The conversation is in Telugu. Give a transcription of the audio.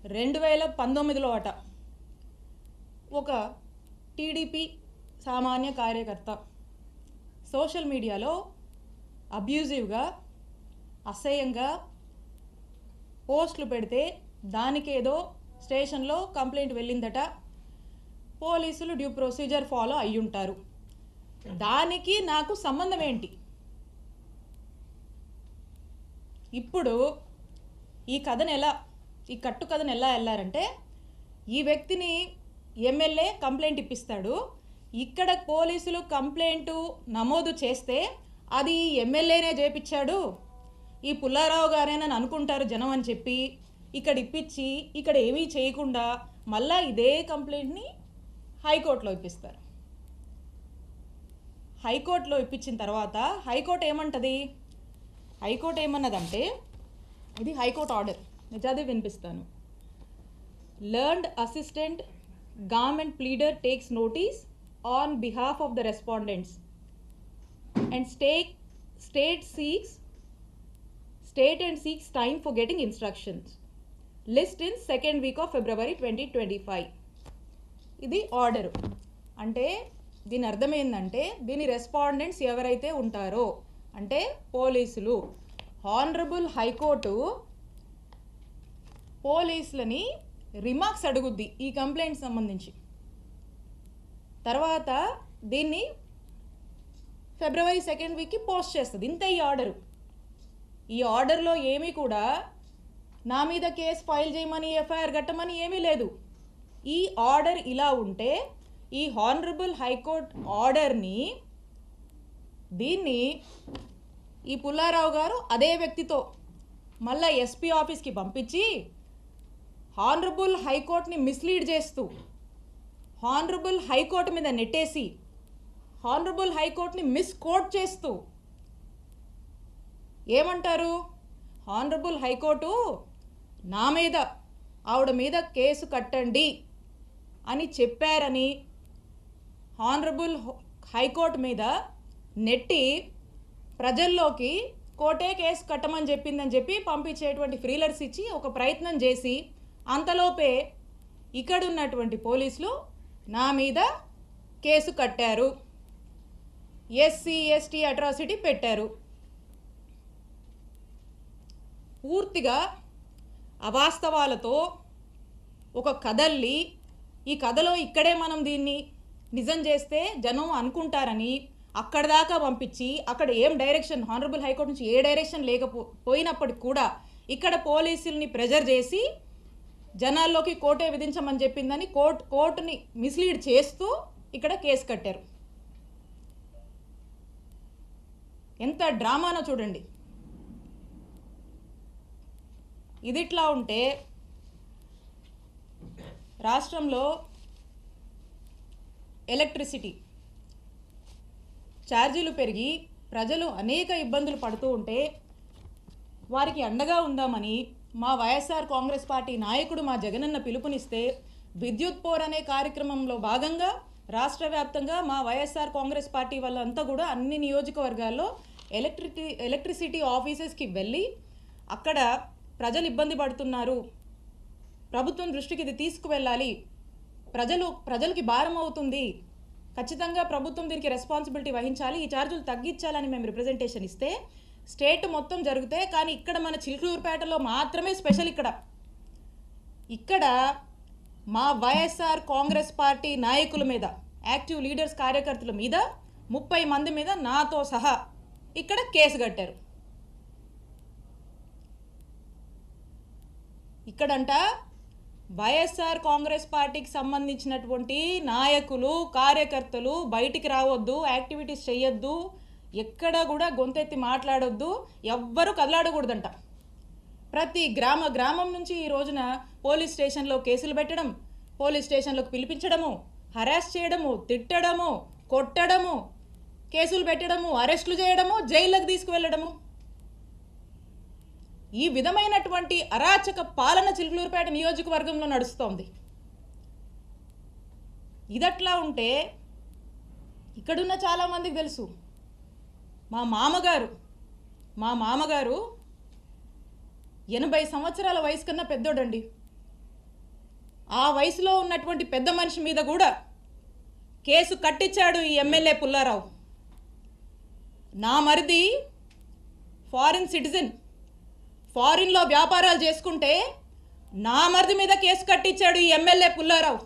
2019లో అట ఒక టీడీపీ సామాన్య కార్యకర్త సోషల్ మీడియాలో అబ్యూజివ్గా అసహ్యంగా పోస్టులు పెడితే దానికేదో స్టేషన్లో కంప్లైంట్ వెళ్ళిందట. పోలీసులు డ్యూ ప్రొసీజర్ ఫాలో అయ్యుంటారు. దానికి నాకు సంబంధం ఏంటి? ఇప్పుడు ఈ కట్టు కథను ఎలా వెళ్ళారంటే, ఈ వ్యక్తిని ఎమ్మెల్యే కంప్లైంట్ ఇప్పిస్తాడు. ఇక్కడ పోలీసులు కంప్లైంట్ నమోదు చేస్తే అది ఎమ్మెల్యేనే చేపించాడు, ఈ పుల్లారావు గారేనని అనుకుంటారు జనం అని చెప్పి ఇక్కడ ఇప్పించి ఇక్కడ ఏమీ చేయకుండా మళ్ళా ఇదే కంప్లైంట్ని హైకోర్టులో ఇప్పిస్తారు. హైకోర్టులో ఇప్పించిన తర్వాత హైకోర్టు ఏమంటది? హైకోర్టు ఏమన్నదంటే, ఇది హైకోర్టు ఆర్డర్, నిజాదే వినిపిస్తాను. Learned assistant government pleader takes notice on behalf of the respondents and state and seeks time for getting instructions. List in second week of February 2025. ఇది ఆర్డరు. అంటే దీని అర్థం ఏంటంటే, దీని రెస్పాండెంట్స్ ఎవరైతే ఉంటారో అంటే పోలీసులు. హానరబుల్ హైకోర్టు పోలీసులని రిమార్క్స్ అడుగుద్ది ఈ కంప్లైంట్ సంబంధించి. తర్వాత దీన్ని ఫిబ్రవరి 2nd వీక్కి పోస్ట్ చేస్తుంది. ఇంత ఈ ఆర్డరు. ఈ ఆర్డర్లో ఏమీ కూడా నా మీద కేసు ఫైల్ చేయమని ఎఫ్ఐఆర్ కట్టమని ఏమీ లేదు. ఈ ఆర్డర్ ఇలా ఉంటే ఈ హానరబుల్ హైకోర్టు ఆర్డర్ని దీన్ని ఈ పుల్లారావు గారు అదే వ్యక్తితో మళ్ళీ ఎస్పీ ఆఫీస్కి పంపించి హానరబుల్ హైకోర్టుని మిస్లీడ్ చేస్తూ హానరబుల్ హైకోర్టు మీద నెట్టేసి హానరబుల్ హైకోర్టుని మిస్కోట్ చేస్తూ ఏమంటారు? హానరబుల్ హైకోర్టు నా మీద ఆవిడ మీద కేసు కట్టండి అని చెప్పారని హానరబుల్ హైకోర్టు మీద నెట్టి ప్రజల్లోకి కోర్టే కేసు కట్టమని చెప్పిందని చెప్పి పంపించేటువంటి ఫ్రీలర్స్ ఇచ్చి ఒక ప్రయత్నం చేసి అంతలోపే ఇక్కడున్నటువంటి పోలీసులు నా మీద కేసు కట్టారు, ఎస్సీ ఎస్టీ అట్రాసిటీ పెట్టారు. పూర్తిగా అవాస్తవాలతో ఒక కథల్ని, ఈ కథలో ఇక్కడే మనం దీన్ని నిజం చేస్తే జనం అనుకుంటారని అక్కడ దాకా పంపించి అక్కడ ఏం డైరెక్షన్ హానరబుల్ హైకోర్టు నుంచి ఏ డైరెక్షన్ లేకపోయినప్పటికి కూడా ఇక్కడ పోలీసుల్ని ప్రెజర్ చేసి జనాల్లోకి కోర్టే విధించమని చెప్పిందని కోర్టుని మిస్లీడ్ చేస్తూ ఇక్కడ కేసు కట్టారు. ఎంత డ్రామానో చూడండి. ఇదిట్లా ఉంటే రాష్ట్రంలో ఎలక్ట్రిసిటీ ఛార్జీలు పెరిగి ప్రజలు అనేక ఇబ్బందులు పడుతూ ఉంటే వారికి అండగా ఉందామని మా వైఎస్ఆర్ కాంగ్రెస్ పార్టీ నాయకుడు మా జగనన్న పిలుపునిస్తే విద్యుత్ పోర్ అనే కార్యక్రమంలో భాగంగా రాష్ట్ర వ్యాప్తంగా మా వైఎస్ఆర్ కాంగ్రెస్ పార్టీ వాళ్ళంతా కూడా అన్ని నియోజకవర్గాల్లో ఎలక్ట్రిసిటీ ఆఫీసెస్కి వెళ్ళి అక్కడ ప్రజలు ఇబ్బంది పడుతున్నారు, ప్రభుత్వం దృష్టికి ఇది తీసుకువెళ్ళాలి, ప్రజలకి భారం అవుతుంది, ఖచ్చితంగా ప్రభుత్వం దీనికి రెస్పాన్సిబిలిటీ వహించాలి, ఈ ఛార్జీలు తగ్గించాలని మేము రిప్రజెంటేషన్ ఇస్తే స్టేట్ మొత్తం జరిగితే కానీ ఇక్కడ మన చిలుకూరుపేటలో మాత్రమే స్పెషల్. ఇక్కడ మా వైఎస్ఆర్ కాంగ్రెస్ పార్టీ నాయకుల మీద, యాక్టివ్ లీడర్స్ కార్యకర్తల మీద 30 మంది మీద నాతో సహా ఇక్కడ కేసు కట్టారు. ఇక్కడంట వైఎస్ఆర్ కాంగ్రెస్ పార్టీకి సంబంధించినటువంటి నాయకులు కార్యకర్తలు బయటికి రావద్దు, యాక్టివిటీస్ చేయొద్దు, ఎక్కడ కూడా గొంతెత్తి మాట్లాడొద్దు, ఎవ్వరూ కదలాడకూడదంట. ప్రతి గ్రామం నుంచి ఈ రోజున పోలీస్ స్టేషన్లో కేసులు పెట్టడం, పోలీస్ స్టేషన్లోకి పిలిపించడము, హరాస్ చేయడము, తిట్టడము, కొట్టడము, కేసులు పెట్టడము, అరెస్టులు చేయడము, జైళ్ళకు తీసుకువెళ్ళడము, ఈ విధమైనటువంటి అరాచక పాలన చిలుకూరుపేట నియోజకవర్గంలో నడుస్తోంది. ఇదట్లా ఉంటే ఇక్కడున్న చాలామందికి తెలుసు, మా మామగారు 80 సంవత్సరాల వయసు కన్నా పెద్దోడండి. ఆ వయసులో ఉన్నటువంటి పెద్ద మనిషి మీద కూడా కేసు కట్టించాడు ఈ ఎమ్మెల్యే పుల్లారావు. నా మరిది ఫారిన్ సిటిజన్, ఫారిన్లో వ్యాపారాలు చేసుకుంటే నా మరిది మీద కేసు కట్టించాడు ఈ ఎమ్మెల్యే పుల్లారావు.